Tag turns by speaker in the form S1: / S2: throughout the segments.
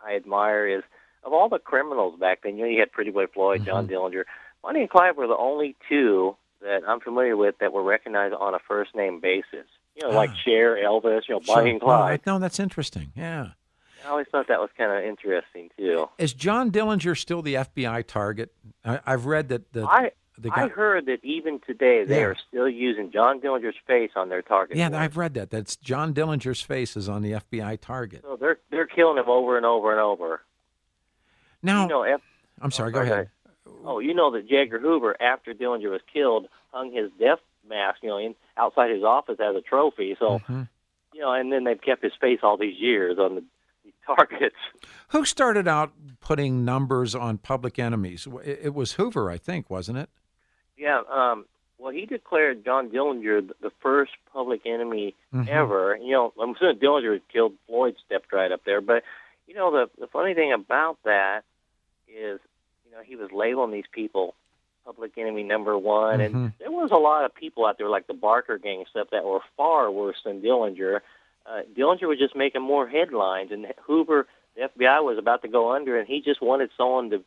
S1: I admire is, of all the criminals back then, you had Pretty Boy Floyd, John Dillinger. Bonnie and Clyde were the only two that I'm familiar with that were recognized on a first-name basis. Like Cher, Elvis, Bonnie and Clyde.
S2: No, that's interesting. Yeah.
S1: I always thought that was kind of interesting, too.
S2: Is John Dillinger still the FBI target? I've read that
S1: I heard that even today they are still using John Dillinger's face on their target.
S2: Yeah,
S1: board.
S2: I've read that. That's John Dillinger's face is on the FBI target.
S1: So they're killing him over and over and over.
S2: Now, I'm sorry. Go ahead.
S1: Oh, you know that J. Edgar Hoover, after Dillinger was killed, hung his death mask, outside his office as a trophy. So, and then they've kept his face all these years on the targets.
S2: Who started out putting numbers on public enemies? It was Hoover, I think, wasn't it?
S1: Yeah. Well, he declared John Dillinger the first public enemy ever. I'm assuming Dillinger had killed Floyd, stepped right up there. But, the funny thing about that is, he was labeling these people public enemy number one. And there was a lot of people out there, like the Barker gang and stuff, that were far worse than Dillinger. Dillinger was just making more headlines, and Hoover, the FBI, was about to go under, and he just wanted someone to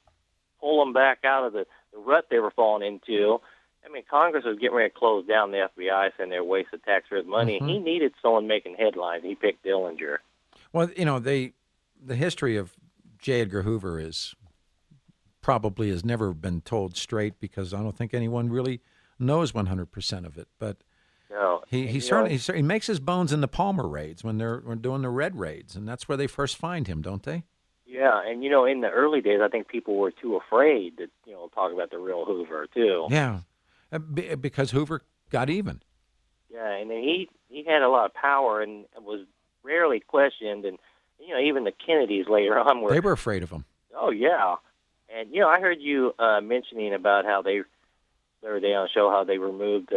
S1: pull them back out of the rut they were falling into. I mean, Congress was getting ready to close down the FBI, saying they're wasting taxpayers' money. He needed someone making headlines. He picked Dillinger.
S2: Well, the history of J. Edgar Hoover probably has never been told straight, because I don't think anyone really knows 100% of it. But
S1: no,
S2: he certainly makes his bones in the Palmer raids when they're doing the red raids, and that's where they first find him, don't they?
S1: Yeah, and in the early days, I think people were too afraid to talk about the real Hoover too.
S2: Yeah, because Hoover got even.
S1: Yeah, and then he had a lot of power and was rarely questioned, and even the Kennedys later on
S2: they were afraid of him.
S1: Oh yeah, and I heard you mentioning about how the other day on the show how they removed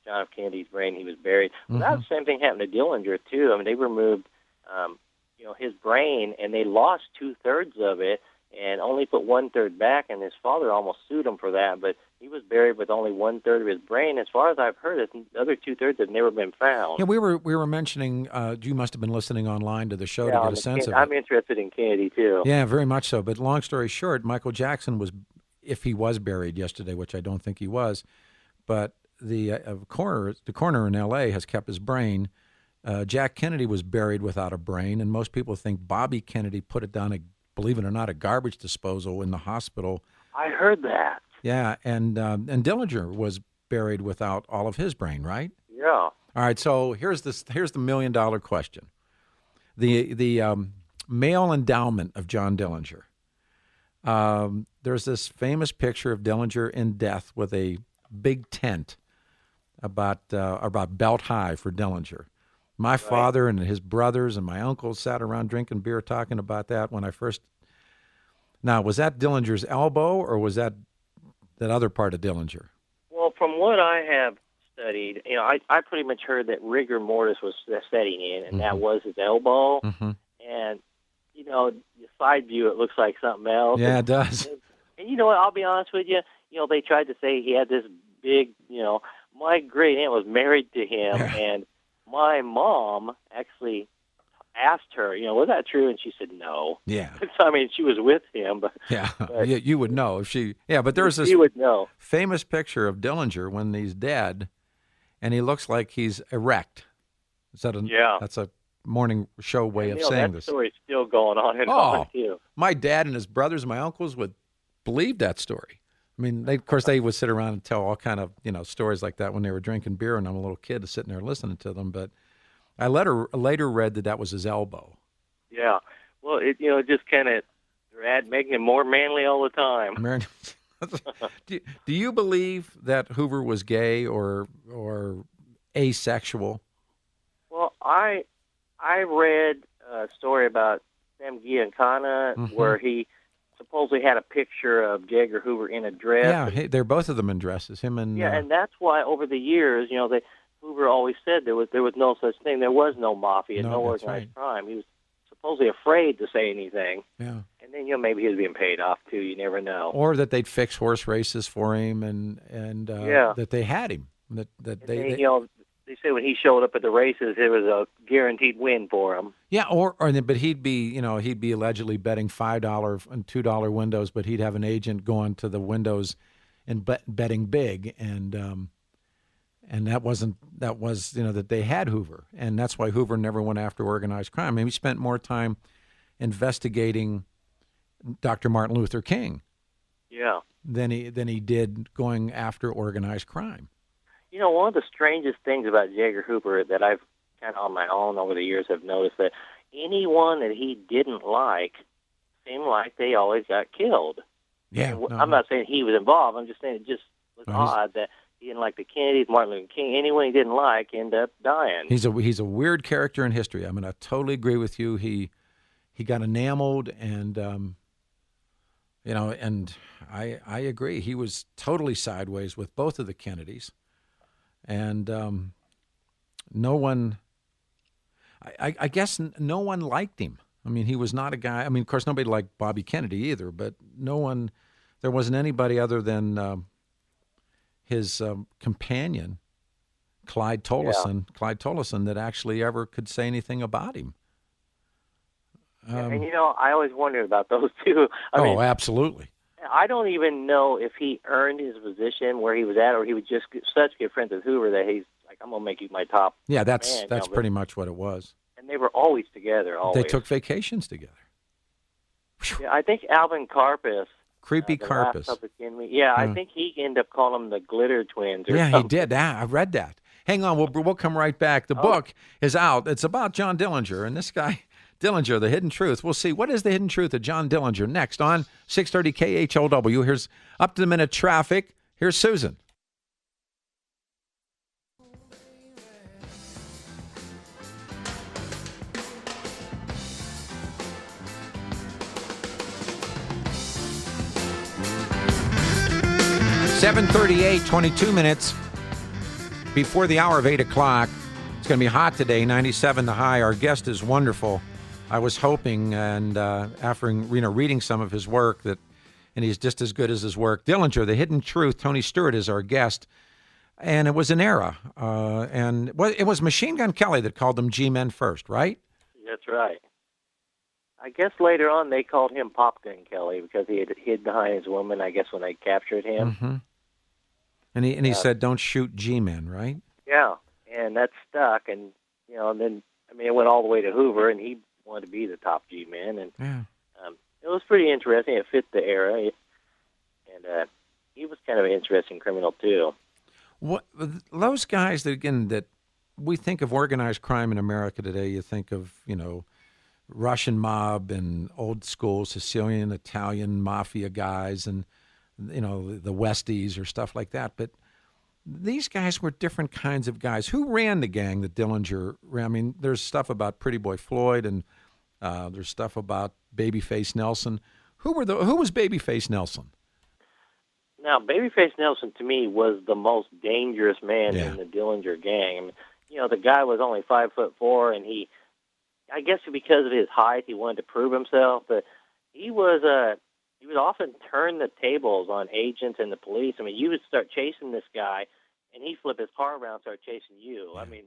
S1: John F. Kennedy's brain. He was buried. Well, that same thing happened to Dillinger too. I mean, they removed his brain, and they lost 2/3 of it, and only put 1/3 back. And his father almost sued him for that, but he was buried with only 1/3 of his brain. As far as I've heard, the other 2/3 have never been found.
S2: Yeah, we were mentioning. You must have been listening online to the show to get a sense of it.
S1: I'm interested in Kennedy too.
S2: Yeah, very much so. But long story short, Michael Jackson was, if he was buried yesterday, which I don't think he was, but the coroner in L.A. has kept his brain. Jack Kennedy was buried without a brain, and most people think Bobby Kennedy put it down, believe it or not, a garbage disposal in the hospital.
S1: I heard that.
S2: Yeah, and Dillinger was buried without all of his brain, right?
S1: Yeah.
S2: All right, so here's the $1 million question: the male endowment of John Dillinger. There's this famous picture of Dillinger in death with a big tent about belt high for Dillinger. My father and his brothers and my uncles sat around drinking beer talking about that when I first. Now, was that Dillinger's elbow, or was that other part of Dillinger?
S1: Well, from what I have studied, I pretty much heard that rigor mortis was setting in, and that was his elbow. And, the side view, it looks like something else.
S2: Yeah, it does.
S1: And you know what, I'll be honest with you, they tried to say he had this big, my great aunt was married to him, and my mom actually asked her, was that true? And she said no.
S2: Yeah.
S1: I mean, she was with him. But
S2: you would know if she. Yeah, but there's this famous picture of Dillinger when he's dead, and he looks like he's erect. That's a morning show way of saying this.
S1: That story's still going on. Too.
S2: My dad and his brothers and my uncles would believe that story. I mean, they would sit around and tell all kind of stories like that when they were drinking beer, and I'm a little kid sitting there listening to them. But I later read that was his elbow. Yeah.
S1: Well, it just kind of making him more manly all the time.
S2: Do you believe that Hoover was gay or asexual?
S1: Well, I read a story about Sam Giancana where he supposedly had a picture of J. Edgar Hoover in a dress.
S2: Yeah, they're both of them in dresses. Him and
S1: and that's why over the years, Hoover always said there was no such thing. There was no mafia, no organized crime. He was supposedly afraid to say anything.
S2: Yeah,
S1: and then maybe he was being paid off too. You never know.
S2: Or that they'd fix horse races for him, and that they had him.
S1: They say when he showed up at the races, it was a guaranteed win for him.
S2: Yeah, but he'd be allegedly betting $5 and $2 windows, but he'd have an agent going to the windows and betting big, and that was that they had Hoover, and that's why Hoover never went after organized crime. I mean, he spent more time investigating Dr. Martin Luther King, than he did going after organized crime.
S1: You know, one of the strangest things about J. Edgar Hoover that I've kind of on my own over the years have noticed that anyone that he didn't like seemed like they always got killed.
S2: Yeah,
S1: I'm not saying he was involved. I'm just saying it just was odd that he didn't like the Kennedys, Martin Luther King. Anyone he didn't like ended up dying.
S2: He's a weird character in history. I mean, I totally agree with you. He got enameled, and and I agree. He was totally sideways with both of the Kennedys. And no one, I guess no one liked him. I mean, he was not a guy. I mean, of course, nobody liked Bobby Kennedy either, but there wasn't anybody other than his companion, Clyde Tolleson, that actually ever could say anything about him.
S1: And, I always wondered about those two. I mean,
S2: absolutely.
S1: I don't even know if he earned his position where he was at, or he was just such good friends with Hoover that he's like, I'm going to make you my top
S2: Yeah, that's
S1: man,
S2: pretty much what it was.
S1: And they were always together, always.
S2: They took vacations together.
S1: Yeah, I think Alvin Karpis.
S2: Creepy Karpis.
S1: I think he ended up calling them the Glitter Twins or
S2: something.
S1: He
S2: did. I read that. Hang on, we'll come right back. The book is out. It's about John Dillinger, and this guy... Dillinger, The Hidden Truth. We'll see what is the hidden truth of John Dillinger next on 630 KHOW. Here's up-to-the-minute traffic. Here's Susan. (7:38), 22 minutes before the hour of 8 o'clock. It's going to be hot today, 97 the high. Our guest is wonderful. I was hoping, and after reading some of his work, and he's just as good as his work. Dillinger, The Hidden Truth. Tony Stewart is our guest, and it was an era. And it was Machine Gun Kelly that called them G-Men first, right?
S1: That's right. I guess later on they called him Pop Gun Kelly because he had hid behind his woman. I guess when they captured him,
S2: and he said, "Don't shoot G-Men," right?
S1: Yeah, and that stuck, and and then it went all the way to Hoover, and he wanted to be the top G-man, and it was pretty interesting. It fit the era, and he was kind of an interesting criminal too.
S2: What those guys that we think of organized crime in America today? You think of Russian mob and old school Sicilian, Italian mafia guys, and the Westies or stuff like that, but. These guys were different kinds of guys. Who ran the gang that Dillinger ran? I mean, there's stuff about Pretty Boy Floyd, and there's stuff about Babyface Nelson. Who was Babyface Nelson?
S1: Now, Babyface Nelson to me was the most dangerous man in the Dillinger gang. The guy was only 5'4", and I guess because of his height, he wanted to prove himself. But he would often turn the tables on agents and the police. I mean, you would start chasing this guy, and he'd flip his car around and start chasing you. I mean,